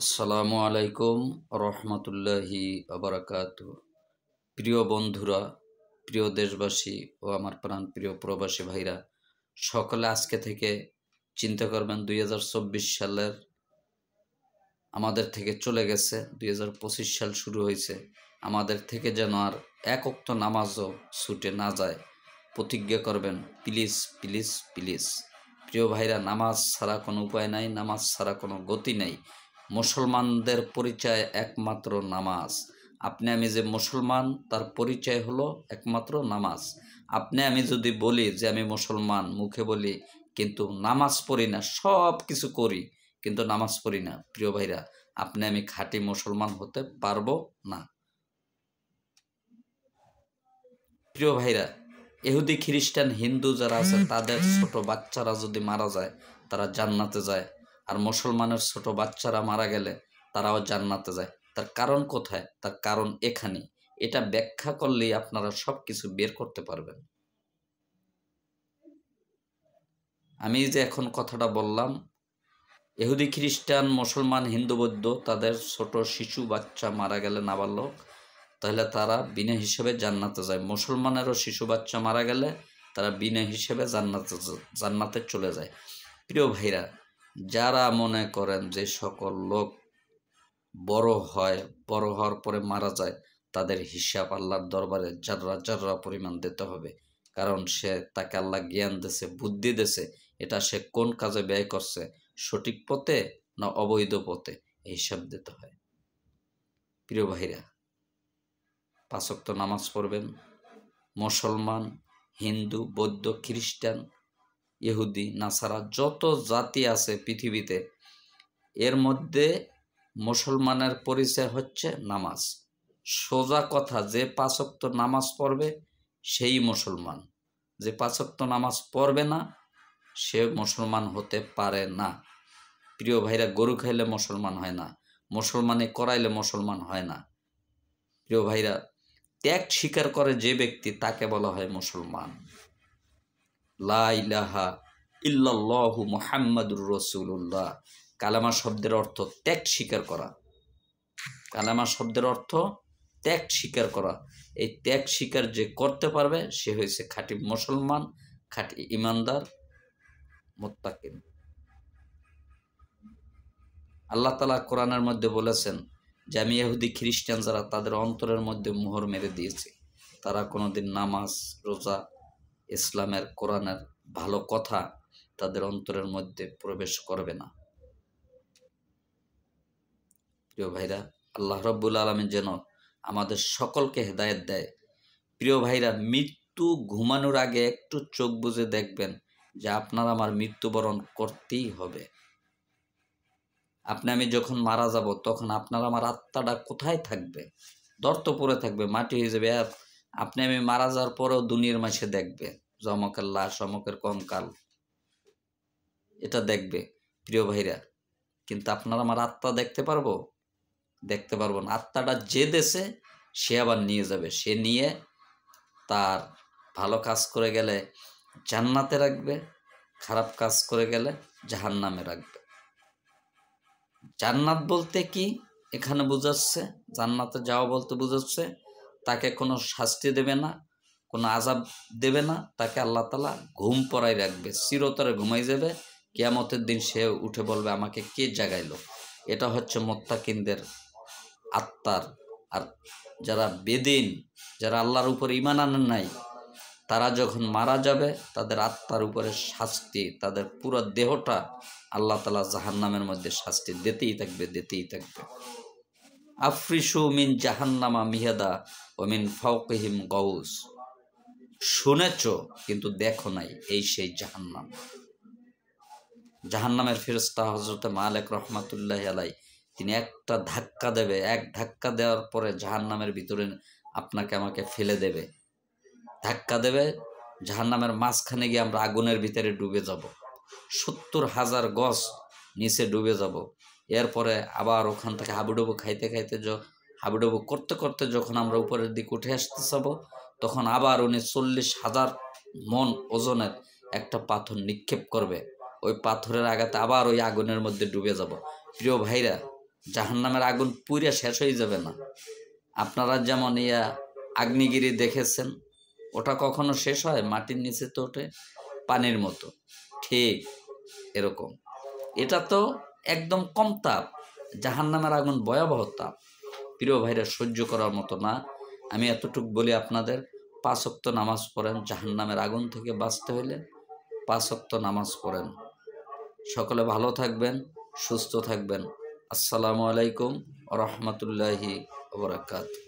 আসসালামু আলাইকুম রহমতুল্লাহি আবরাকাতু। প্রিয় বন্ধুরা, প্রিয় দেশবাসী ও আমার প্রাণ প্রিয় প্রবাসী ভাইরা, সকলে আজকে থেকে চিন্তা করবেন 2024 সালের আমাদের থেকে চলে গেছে, 2025 সাল শুরু হয়েছে। আমাদের থেকে যেন আর এক ওয়াক্ত নামাজও ছুটে না যায়, প্রতিজ্ঞা করবেন প্লিজ প্লিজ প্লিজ। প্রিয় ভাইরা, নামাজ ছাড়া কোনো উপায় নাই, নামাজ ছাড়া কোনো গতি নেই। মুসলমানদের পরিচয় একমাত্র নামাজ। আপনি আমি যে মুসলমান, তার পরিচয় হলো একমাত্র নামাজ। আপনি আমি যদি বলি যে আমি মুসলমান, মুখে বলি কিন্তু নামাজ পড়ি না, সব কিছু করি কিন্তু নামাজ পড়ি না, প্রিয় ভাইরা, আপনি আমি খাঁটি মুসলমান হতে পারবো না। প্রিয় ভাইরা, ইহুদি খ্রিস্টান হিন্দু যারা আছে তাদের ছোট বাচ্চারা যদি মারা যায় তারা জান্নাতে যায়, আর মুসলমানের ছোট বাচ্চারা মারা গেলে তারাও জান্নাতে যায়। তার কারণ কোথায়? তার কারণ এখানে। এটা ব্যাখ্যা করলেই আপনারা সব কিছু বের করতে পারবেন। আমি যে এখন কথাটা বললাম, ইহুদি খ্রিস্টান মুসলমান হিন্দু বৌদ্ধ তাদের ছোট শিশু বাচ্চা মারা গেলে নাবালক, তাহলে তারা বিনা হিসেবে জান্নাতে যায়। মুসলমানেরও শিশু বাচ্চা মারা গেলে তারা বিনা হিসেবে জান্নাতে চলে যায়। প্রিয় ভাইরা, যারা মনে করেন যে সকল লোক বড় হয়, বড় হওয়ার পরে মারা যায়, তাদের হিসাব আল্লাহর দরবারে জাররা জাররা পরিমাণ দিতে হবে। কারণ তাকে আল্লাহ জ্ঞান দিয়েছে, বুদ্ধি দিয়েছে, এটা সে কোন কাজে ব্যয় করছে, সঠিক পথে না অবৈধ পথে, এই হিসাব দিতে হয়। প্রিয় ভাইরা, 5 ওয়াক্ত নামাজ পড়বেন। মুসলমান, হিন্দু, বৌদ্ধ, খ্রিস্টান, ইহুদি, নাসারা, যত জাতি আছে পৃথিবীতে, এর মধ্যে মুসলমানের পরিচয় হচ্ছে নামাজ। সোজা কথা, যে 5 ওয়াক্ত নামাজ পড়বে সেই মুসলমান। যে 5 ওয়াক্ত নামাজ পড়বে না সে মুসলমান হতে পারে না। প্রিয় ভাইরা, গরু খাইলে মুসলমান হয় না, মুসলমানে করাইলে মুসলমান হয় না। প্রিয় ভাইরা, ত্যাগ স্বীকার করে যে ব্যক্তি তাকে বলা হয় মুসলমান। লা ইলাহা ইল্লাল্লাহু মুহাম্মাদুর রাসূলুল্লাহ, কালেমা শব্দের অর্থ ত্যাগ স্বীকার করা। কালেমা শব্দের অর্থ ত্যাগ স্বীকার করা। এই ত্যাগ স্বীকার যে করতে পারবে সে হয়েছে খাঁটি মুসলমান, খাঁটি ইমানদার, মুত্তাকিন। আল্লাহ তাআলা কোরআনের মধ্যে বলেছেন যে আমি ইহুদি খ্রিস্টান যারা, তাদের অন্তরের মধ্যে মোহর মেরে দিয়েছি। তারা কোনোদিন নামাজ, রোজা, ইসলামের, কোরআনের ভালো কথা তাদের অন্তরের মধ্যে প্রবেশ করবে না। প্রিয় ভাইরা, আল্লাহ রাব্বুল আলামিন যেন আমাদের সকলকে হেদায়েত দেয়। প্রিয় ভাইরা, মৃত্যু ঘুমানোর আগে একটু চোখ বুজে দেখবেন যে আপনার আমার মৃত্যুবরণ করতেই হবে। আপনি আমি যখন মারা যাব তখন আপনার আমার আত্মাটা কোথায় থাকবে? দর্ত পড়ে থাকবে, মাটি হয়ে যাবে। আর আপনি আমি মারা যাওয়ার পরেও দুনিয়ার মাঝে দেখবে অমকের লাশ, অমকের কঙ্কাল, এটা দেখবে। প্রিয় ভাইরা, কিন্তু আপনার আমার আত্মা দেখতে পারবো? দেখতে পারবো না। আত্মাটা যে দেশে সে আবার নিয়ে যাবে, সে নিয়ে তার ভালো কাজ করে গেলে জান্নাতে রাখবে, খারাপ কাজ করে গেলে জাহান্নামে রাখবে। জান্নাত বলতে কি এখানে বুঝাচ্ছে? জান্নাতে যাওয়া বলতে বুঝাচ্ছে তাকে কোনো শাস্তি দেবে না, কোনো আযাব দেবে না, তাকে আল্লাহ তাআলা ঘুম পড়াই রাখবে, চিরতরে ঘুমাই যাবে। কিয়ামতের দিন সে উঠে বলবে আমাকে কে জাগাইলো। এটা হচ্ছে মুত্তাকিনদের আত্মার। আর যারা বেদিন, যারা আল্লাহর উপর ঈমান আনেন নাই, তারা যখন মারা যাবে তাদের আত্মার উপরে শাস্তি, তাদের পুরো দেহটা আল্লাহ তাআলা জাহান্নামের মধ্যে শাস্তি দিতেই থাকবে, দিতেই থাকবে। আফরিসু মিন জাহান্নামা মিহাদা ওয়া মিন ফাওকিহিম গাউস। শুনেছ কিন্তু দেখো নাই, এই সেই জাহান্নাম। জাহান্নামের ফেরেশতা হযরত মালিক রাহমাতুল্লাহি আলাইহি, তিনি একটা ধাক্কা দেবে, এক ধাক্কা দেওয়ার পরে জাহান্নামের ভিতরে আপনাকে আমাকে ফেলে দেবে। ধাক্কা দেবে, জাহান্নামের মাঝখানে গিয়ে আমরা আগুনের ভিতরে ডুবে যাব, 70,000 গজ নিচে ডুবে যাব। এরপরে আবার ওখান থেকে হাবুডুবু খাইতে খাইতে হাবুডুবু করতে করতে যখন আমরা উপরের দিকে উঠে আসতে যাব, তখন আবার উনি 40,000 মন ওজনের একটা পাথর নিক্ষেপ করবে। ওই পাথরের আঘাতে আবার ওই আগুনের মধ্যে ডুবে যাব। প্রিয় ভাইরা, জাহান্নামের আগুন পুড়ে শেষ হয়ে যাবে না। আপনারা যেমন ইয়া আগ্নেয়গিরি দেখেছেন, ওটা কখনো শেষ হয়? মাটির নিচে তো ওঠে পানির মতো, ঠিক এরকম। এটা তো একদম কম তাপ, জাহান্নামের আগুন ভয়াবহ তাপ, প্রিয় ভাইরা সহ্য করার মতো না। আমি এতটুকু বলি আপনাদের, 5 ওয়াক্ত নামাজ পড়েন, জাহান্নামের আগুন থেকে বাঁচতে হইলে 5 ওয়াক্ত নামাজ পড়েন। সকলে ভালো থাকবেন, সুস্থ থাকবেন। আসসালামু আলাইকুম ওয়া রাহমাতুল্লাহি ওয়া বারাকাতুহু।